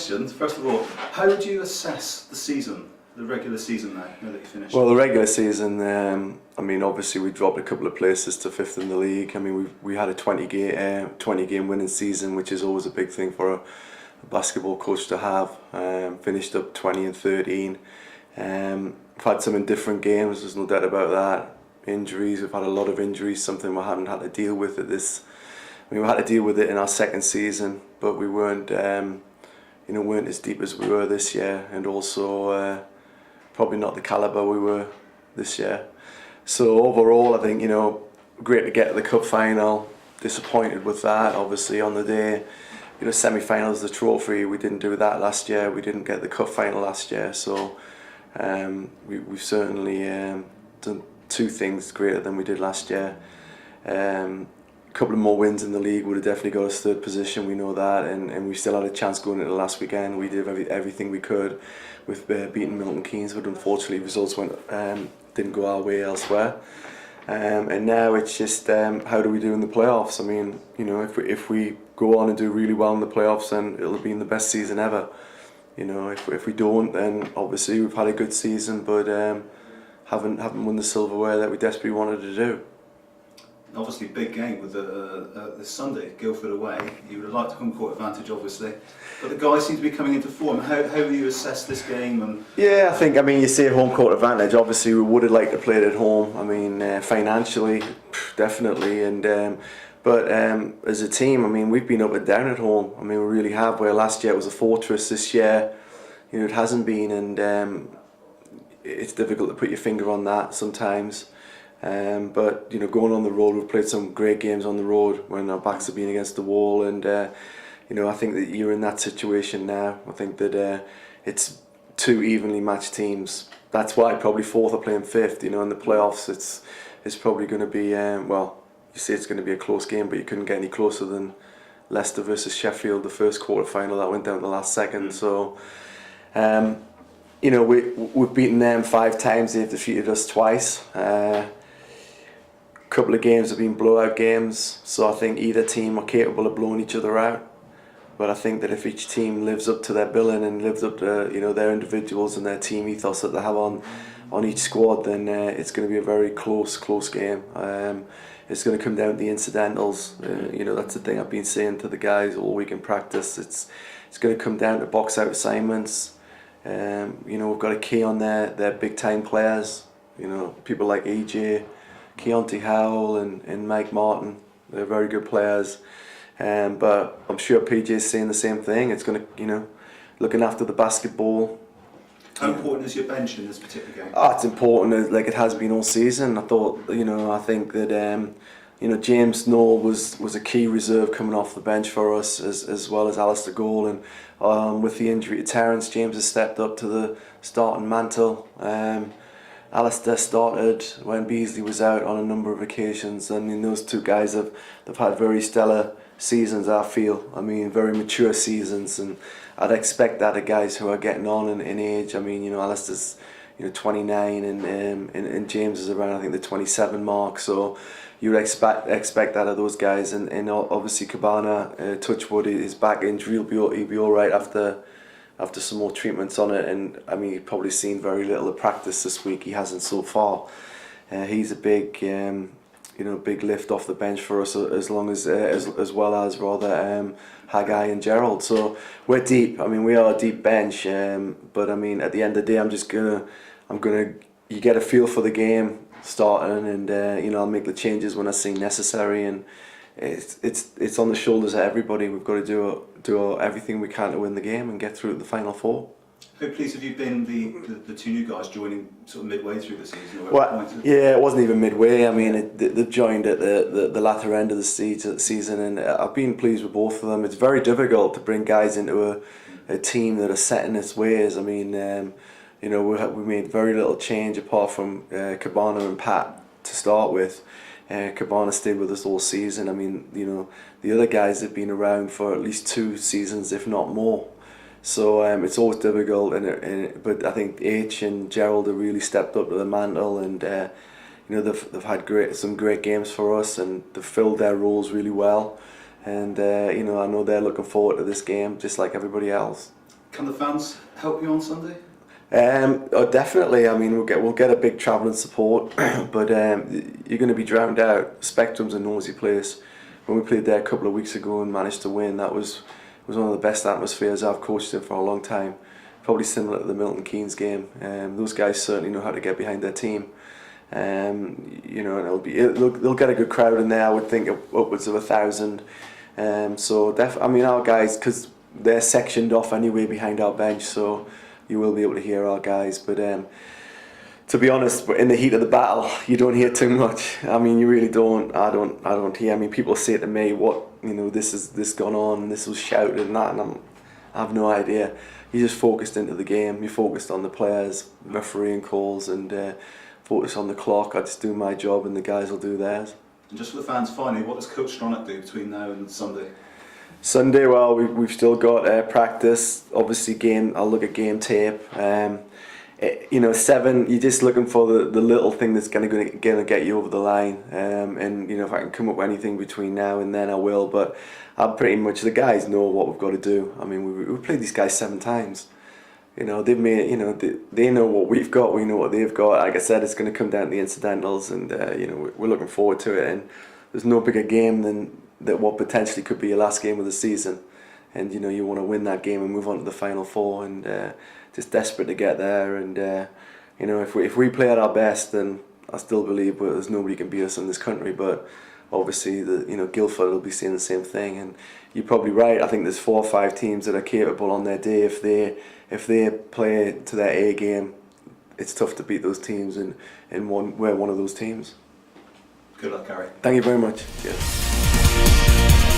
questions. First of all, how would you assess the season, the regular season now that you finished? Well, the regular season, I mean, obviously we dropped a couple of places to 5th in the league. I mean, we had a 20 game winning season, which is always a big thing for a basketball coach to have. Finished up 20 and 13. We've had some indifferent games, there's no doubt about that. Injuries, we've had a lot of injuries, something we haven't had to deal with at this. I mean, we had to deal with it in our second season, but we weren't, weren't as deep as we were this year, and also probably not the calibre we were this year. So overall, I think, great to get to the cup final. Disappointed with that, obviously, on the day. Semi-finals, the trophy, we didn't do that last year. We didn't get the cup final last year, so we've certainly done two things greater than we did last year. A couple of more wins in the league would have definitely got us third position, we know that, and we still had a chance going into the last weekend. We did everything we could with beating Milton Keynes, but unfortunately results didn't go our way elsewhere. And now it's just how do we do in the playoffs? I mean, if we go on and do really well in the playoffs, then it'll be in the best season ever. If we don't, then obviously we've had a good season, but haven't won the silverware that we desperately wanted to do. Obviously, big game with this Sunday, Guildford away. You would have liked to home court advantage, obviously, but the guys seem to be coming into form. How do you assess this game? And yeah, I mean, you say home court advantage. Obviously, we would have liked to play it at home. I mean, financially, definitely, but as a team, I mean, we've been up and down at home. I mean, we really have. Where last year it was a fortress, this year, it hasn't been, and it's difficult to put your finger on that sometimes. But going on the road, we've played some great games on the road when our backs have been against the wall, and I think that you're in that situation now. I think that it's two evenly matched teams. That's why probably fourth are playing fifth. In the playoffs, it's probably going to be you say it's going to be a close game, but you couldn't get any closer than Leicester versus Sheffield, the first quarter final that went down to the last second. So. We've beaten them 5 times. They've defeated us twice. Couple of games have been blowout games, so I think either team are capable of blowing each other out. But I think that if each team lives up to their billing and lives up to their individuals and their team ethos that they have on each squad, then it's going to be a very close game. It's going to come down to the incidentals. That's the thing I've been saying to the guys all week in practice. It's going to come down to box out assignments. We've got a key on their big time players. People like EJ, Keontae Howell and Mike Martin. They're very good players, but I'm sure PJ's saying the same thing. It's going to, looking after the basketball. How important is your bench in this particular game? It's important, like it has been all season. I think that James Noel was a key reserve coming off the bench for us, as well as Alistair Gould, and with the injury to Terence, James has stepped up to the starting mantle. Alistair started when Beasley was out on a number of occasions, and those two guys they've had very stellar seasons, I feel. I mean, very mature seasons, and I'd expect that of guys who are getting on in age. I mean, Alistair's 29 and James is around, I think, the 27 mark, so you would expect that of those guys, and obviously Cabana, Touchwood, his back injury, he'll be all right after some more treatments on it, and I mean, he's probably seen very little of practice this week. He hasn't so far. He's a big big lift off the bench for us, as well as Haggai and Gerald. So we're deep. I mean, we are a deep bench, but I mean, at the end of the day, you get a feel for the game starting, and I'll make the changes when I see necessary, and it's on the shoulders of everybody. We've got to do everything we can to win the game and get through to the final 4. How pleased have you been the two new guys joining sort of midway through the season? Well, yeah, it wasn't even midway. I mean, they joined at the latter end of the season, and I've been pleased with both of them. It's very difficult to bring guys into a team that are set in its ways. I mean, we made very little change apart from Cabana and Pat to start with. Cabana stayed with us all season. I mean, the other guys have been around for at least 2 seasons, if not more. So it's always difficult, but I think H and Gerald have really stepped up to the mantle, and they've had some great games for us, and they've filled their roles really well. And I know they're looking forward to this game just like everybody else. Can the fans help you on Sunday? Oh, definitely. I mean, we'll get a big travelling support, but you're going to be drowned out. Spectrum's a noisy place. When we played there a couple of weeks ago and managed to win, that was one of the best atmospheres I've coached in for a long time. Probably similar to the Milton Keynes game. Those guys certainly know how to get behind their team. You know, and they'll get a good crowd in there. I would think upwards of 1,000. So I mean, our guys, because they're sectioned off anyway behind our bench, so you will be able to hear our guys. But to be honest, in the heat of the battle, you don't hear too much. I mean, you really don't. I don't hear. I mean, people say to me, "What, you know, this gone on, and this was shouted and that," and I have no idea. You're just focused into the game. You're focused on the players, refereeing calls, and focus on the clock. I just do my job, and the guys will do theirs. And just for the fans, finally, what does Coach Stronach do between now and Sunday? Sunday, well, we've still got practice. Obviously, I'll look at game tape. You know, 7. You're just looking for the little thing that's gonna get you over the line. And you know, if I can come up with anything between now and then, I will. But I'm pretty much, the guys know what we've got to do. I mean, we've played these guys 7 times. You know, they've made. You know, they know what we've got. We know what they've got. Like I said, it's going to come down to the incidentals, and you know, we're looking forward to it. And there's no bigger game than what potentially could be your last game of the season. And you know, you want to win that game and move on to the final 4, and just desperate to get there. And you know, if we play at our best, then I still believe there's nobody can beat us in this country. But obviously, you know, Guildford will be saying the same thing. And you're probably right. I think there's 4 or 5 teams that are capable on their day. If they play to their A game, it's tough to beat those teams, and we're one of those teams. Good luck, Gary. Thank you very much. Cheers.